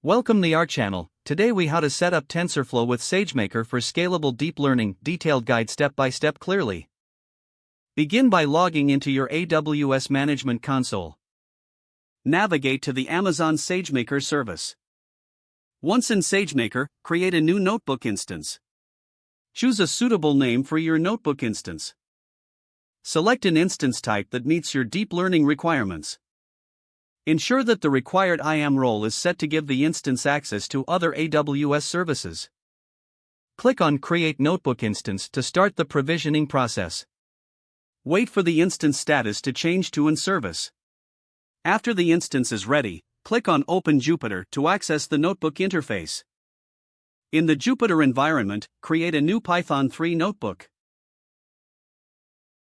Welcome to our channel. Today we how to set up TensorFlow with SageMaker for scalable deep learning, detailed guide step by step clearly. Begin by logging into your AWS Management Console. Navigate to the Amazon SageMaker service. Once in SageMaker, create a new notebook instance. Choose a suitable name for your notebook instance. Select an instance type that meets your deep learning requirements. Ensure that the required IAM role is set to give the instance access to other AWS services. Click on Create Notebook Instance to start the provisioning process. Wait for the instance status to change to in service. After the instance is ready, click on Open Jupyter to access the notebook interface. In the Jupyter environment, create a new Python 3 notebook.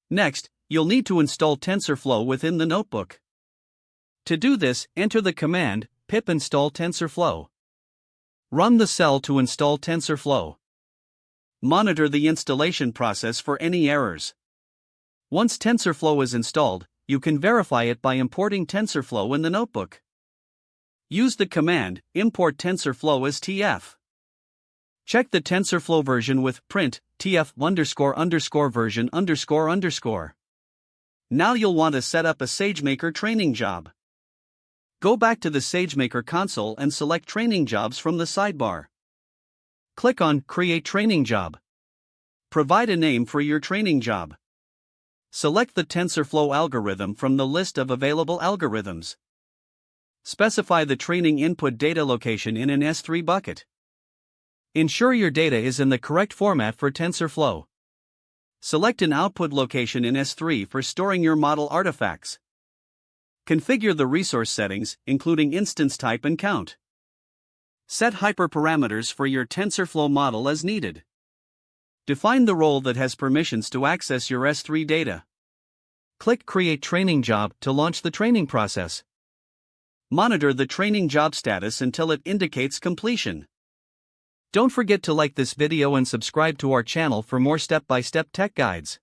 Next, you'll need to install TensorFlow within the notebook. To do this, enter the command pip install TensorFlow. Run the cell to install TensorFlow. Monitor the installation process for any errors. Once TensorFlow is installed, you can verify it by importing TensorFlow in the notebook. Use the command import TensorFlow as TF. Check the TensorFlow version with print TF__version__. Now you'll want to set up a SageMaker training job. Go back to the SageMaker console and select Training Jobs from the sidebar. Click on Create Training Job. Provide a name for your training job. Select the TensorFlow algorithm from the list of available algorithms. Specify the training input data location in an S3 bucket. Ensure your data is in the correct format for TensorFlow. Select an output location in S3 for storing your model artifacts. Configure the resource settings, including instance type and count. Set hyperparameters for your TensorFlow model as needed. Define the role that has permissions to access your S3 data. Click Create Training Job to launch the training process. Monitor the training job status until it indicates completion. Don't forget to like this video and subscribe to our channel for more step-by-step tech guides.